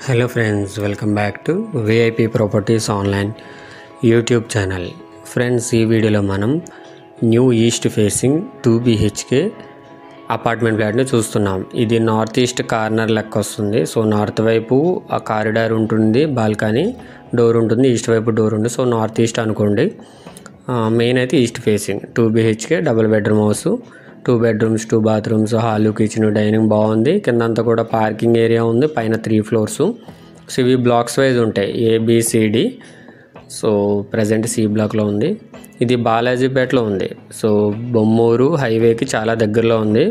Hello friends, welcome back to VIP Properties Online YouTube channel. Friends, ఈ వీడియోలో మనం new east facing 2 BHK apartment ఫ్లాట్ని చూస్తున్నాం. ఇది నార్త్ ఈస్ట్ కార్నర్ లెక్క వస్తుంది. సో నార్త్ వైపు ఆ కారిడార్ ఉంటుంది, బాల్కనీ డోర్ ఉంటుంది, ఈస్ట్ వైపు డోర్ ఉంది. సో నార్త్ ఈస్ట్ అనుకోండి. మెయిన్ అయితే east facing 2 BHK double bedroom house, 2 bedrooms 2 bathrooms, hall, kitchen, dining బాగుంది. కిందంతా కూడా పార్కింగ్ ఏరియా ఉంది. పైన 3 floors. సో ఇవి బ్లాక్స్ వైజ్ ఉంటాయి, ABCD. సో ప్రజెంట్ C బ్లాక్లో ఉంది. ఇది బాలాజీపేటలో ఉంది. సో బొమ్మూరు హైవేకి చాలా దగ్గరలో ఉంది.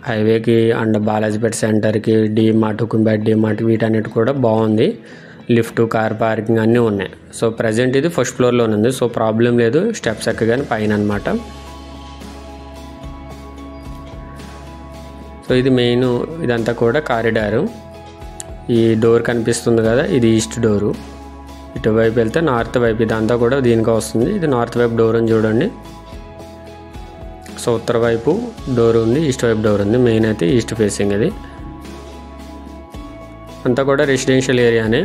హైవేకి అండ్ బాలాజీపేట సెంటర్కి, DMart, హుకుంపేట DMart వీటన్నిటి కూడా బాగుంది. లిఫ్ట్, కార్ పార్కింగ్ అన్నీ ఉన్నాయి. సో ప్రజెంట్ ఇది ఫస్ట్ ఫ్లోర్లో ఉంది. సో ప్రాబ్లం లేదు, స్టెప్స్ ఎక్కగానే పైన అనమాట. సో ఇది మెయిన్, ఇదంతా కూడా కారిడారు. ఈ డోర్ కనిపిస్తుంది కదా, ఇది ఈస్ట్ డోరు. ఇటువైపు వెళ్తే నార్త్ వైపు, ఇదంతా కూడా దీనికి వస్తుంది. ఇది నార్త్ వైపు డోర్ అని చూడండి. సో ఉత్తర వైపు డోర్ ఉంది, ఈస్ట్ వైపు డోర్ ఉంది. మెయిన్ అయితే ఈస్ట్ ఫేసింగ్. ఇది అంతా కూడా రెసిడెన్షియల్ ఏరియానే,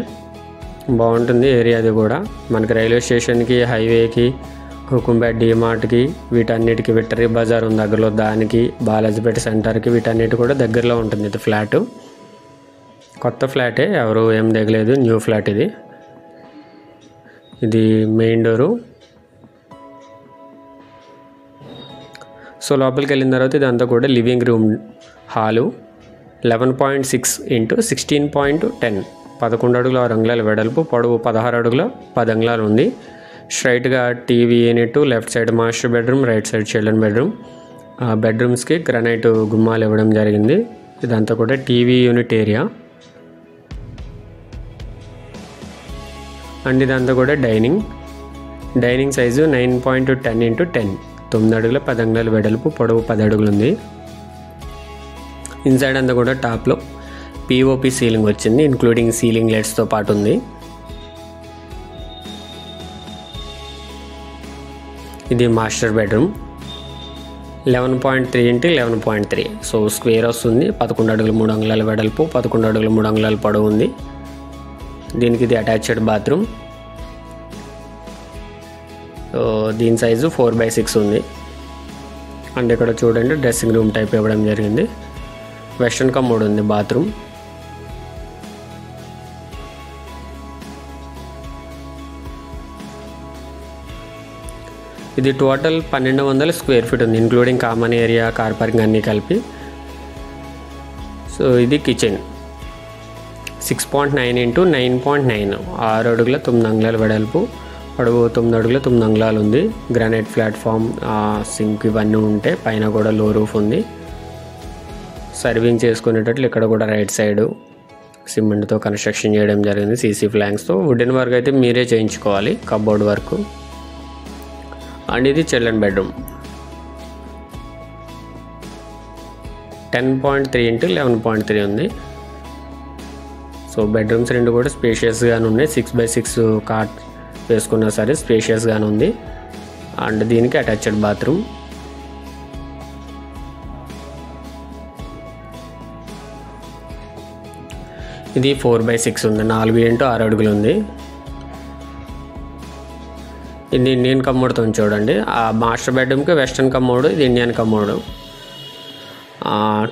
బాగుంటుంది ఏరియా. అది కూడా మనకి రైల్వే స్టేషన్కి, హైవేకి, హుకుంపేట DMartకి వీటన్నిటికి, విక్టరీ బజార్ ఉంది దగ్గరలో, దానికి బాలాజీపేట సెంటర్కి వీటన్నిటి కూడా దగ్గరలో ఉంటుంది. ఇది ఫ్లాట్ కొత్త ఫ్లాటే, ఎవరు ఏం దిగలేదు, న్యూ ఫ్లాట్ ఇది. ఇది మెయిన్ డోరు. సో లోపలికి వెళ్ళిన తర్వాత ఇదంతా కూడా లివింగ్ రూమ్, హాలు. 11.6 × 16.10, 11 అడుగుల 6 అంగుళాల వెడల్పు, పొడవు 16 అడుగుల 10 అంగుళాలు ఉంది. స్ట్రైట్గా TV unit, left side master bedroom, right side children bedroom. బెడ్రూమ్స్కి గ్రనైట్ గుమ్మాలు ఇవ్వడం జరిగింది. ఇదంతా కూడా టీవీ యూనిట్ ఏరియా. అండ్ ఇదంతా కూడా డైనింగ్ సైజు 9.10 × 10, 9 అడుగుల 10 అంగుళాల వెడల్పు, పొడవు 10 అడుగులు ఉంది. ఇన్సైడ్ అంతా కూడా టాప్లో POP సీలింగ్ వచ్చింది, ఇంక్లూడింగ్ సీలింగ్ లైట్స్తో పాటు ఉంది. ఇది మాస్టర్ బెడ్రూమ్, 11.3 × 11.3. సో స్క్వేర్ వస్తుంది. 11 అడుగుల 3 అంగుళాల వెడల్పు, 11 అడుగుల 3 అంగుళాల పొడవు ఉంది. దీనికి ఇది అటాచ్డ్ బాత్రూమ్. సో దీని సైజు 4/6 ఉంది. అండ్ ఇక్కడ చూడండి, డ్రెస్సింగ్ రూమ్ టైప్ ఇవ్వడం జరిగింది. వెస్ట్రన్ కమోడ్ ఉంది బాత్రూమ్. ఇది టోటల్ 1200 స్క్వేర్ ఫీట్ ఉంది, including common area, car parking అన్నీ కలిపి. సో ఇది కిచెన్, 6.9 × 9.9, 6 అడుగుల 9 అంగుళాల వెడల్పు, పొడవు 9 అడుగుల 9 అంగుళాలు ఉంది. గ్రానైట్ ప్లాట్ఫామ్, సింక్ ఇవన్నీ ఉంటే, పైన కూడా లో రూఫ్ ఉంది. సర్వింగ్ చేసుకునేటట్లు ఇక్కడ కూడా రైట్ సైడ్ సిమెంట్తో కన్స్ట్రక్షన్ చేయడం జరిగింది, CC ఫ్లాంక్స్తో. వుడెన్ వర్క్ అయితే మీరే చేయించుకోవాలి, కబోర్డ్ వర్క్. అండ్ ఇది చిల్డ్రన్ బెడ్రూమ్, 10.3 × 11.3 ఉంది. సో బెడ్రూమ్స్ రెండు కూడా స్పేషియస్గానే ఉన్నాయి. 6/6 కాట్ వేసుకున్నా సరే స్పేషియస్గానే ఉంది. అండ్ దీనికి అటాచ్డ్ బాత్రూమ్. ఇది 4/6 ఉంది, 4 × 6 అడుగులు ఉంది. ఇది ఇండియన్ కమోడ్తో చూడండి. ఆ మాస్టర్ బెడ్రూమ్కి వెస్ట్రన్ కమోడ్, ఇది Indian commode.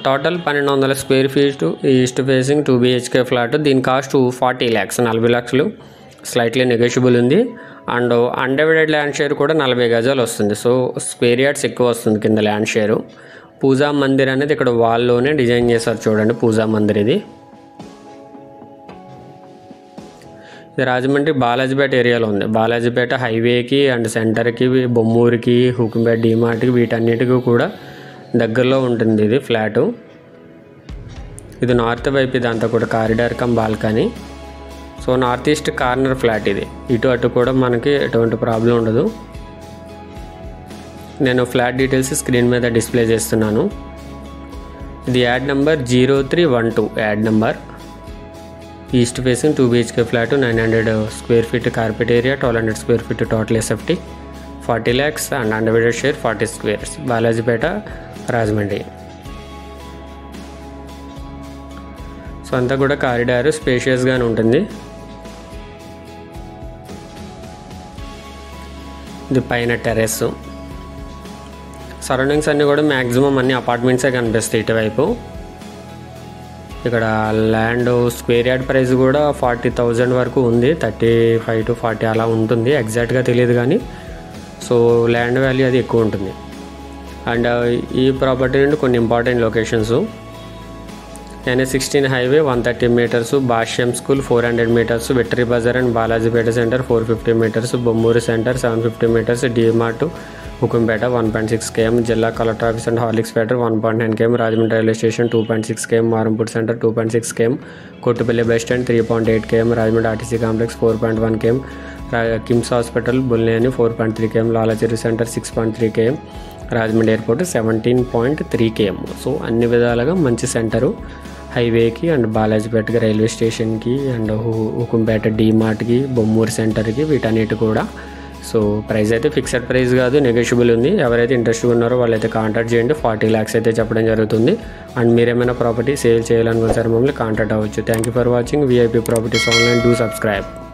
Total 1200 square feet east facing 2 BHK flat. దీని కాస్ట్ 40 lakhs, 40 లక్షలు. స్లైట్లీ నెగోషియబుల్ ఉంది. అండ్ అన్డివైడెడ్ ల్యాండ్ షేర్ కూడా 40 గజాలు వస్తుంది. సో స్క్వేర్ యార్డ్స్ ఎక్కువ వస్తుంది కింద ల్యాండ్ షేరు. పూజా మందిర్ అనేది ఇక్కడ వాల్లోనే డిజైన్ చేశారు చూడండి, పూజా మందిర్. ఇది రాజమండ్రి బాలాజీపేట ఏరియాలో ఉంది. బాలాజీపేట హైవేకి అండ్ సెంటర్కి, బొమ్మూరుకి, హుకుంపేట DMartకి వీటన్నిటికీ కూడా దగ్గరలో ఉంటుంది ఇది ఫ్లాటు. ఇది నార్త్ వైపు, ఇదంతా కూడా corridor come balcony. So north east corner flat ఇది. ఇటు అటు కూడా మనకి ఎటువంటి ప్రాబ్లం ఉండదు. నేను ఫ్లాట్ డీటెయిల్స్ స్క్రీన్ మీద డిస్ప్లే చేస్తున్నాను. ఇది add number 0312, add number. East facing 2 BHK flat, 900 square feet carpet area, 1200 square feet total SFT, 40 lakhs and undivided share 40 squares, Balajipeta, Rajahmundry. So అంతా కూడా కారిడార్ స్పేషియస్గానే ఉంటుంది. ఇది పైన టెర్రస్. సరౌండింగ్స్ అన్నీ కూడా మ్యాక్సిమం అన్ని అపార్ట్మెంట్సే కనిపిస్తాయి ఇటువైపు. ఇక్కడ ల్యాండ్ స్క్వేర్ యార్డ్ ప్రైస్ కూడా 40,000 వరకు ఉంది. 35 to 40 అలా ఉంటుంది, ఎగ్జాక్ట్గా తెలియదు కానీ. సో ల్యాండ్ వాల్యూ అది ఎక్కువ ఉంటుంది. అండ్ ఈ ప్రాపర్టీ నుండి కొన్ని important locations: NH16 highway 130 meters, Bhashyam school 400 meters, Victory Bazar and Balajipeta centre 450 meters, Bommuru centre 750 meters, DMart Hukumpeta 1.6 km, జిల్లా collector office and Horlicks Peta 1.9 km, Rajahmundry railway station 2.6 km, Marampur centre 2.6 km, Kottupalli bus stand 3.8 km, Rajahmundry RTC complex 4.1 km, KIMS hospital Bulneni 4.3 km, Lalacheruvu centre 6.3 km, Rajahmundry airport 17.3 km. So అన్ని విధాలుగా మంచి centre. హైవేకి and బాలాజీపేటకి railway స్టేషన్కి and Hukumpeta డిమార్ట్కి Bommuru సెంటర్కి వీటన్నిటి కూడా. So price అయితే ఫిక్స్డ్ ప్రైస్ కాదు, నెగోషియబుల్ ఉంది. ఎవరైతే ఇంట్రెస్ట్గా ఉన్నారో వాళ్ళైతే కాంటాక్ట్ చేయండి. 40 lakhs అయితే చెప్పడం జరుగుతుంది. అండ్ మీరేమైనా ప్రాపర్టీ సేల్ చేయాలనుకుంటే మమ్మల్ని కాంటాక్ట్ అవ్వచ్చు. Thank you for watching VIP Properties Online. Do subscribe.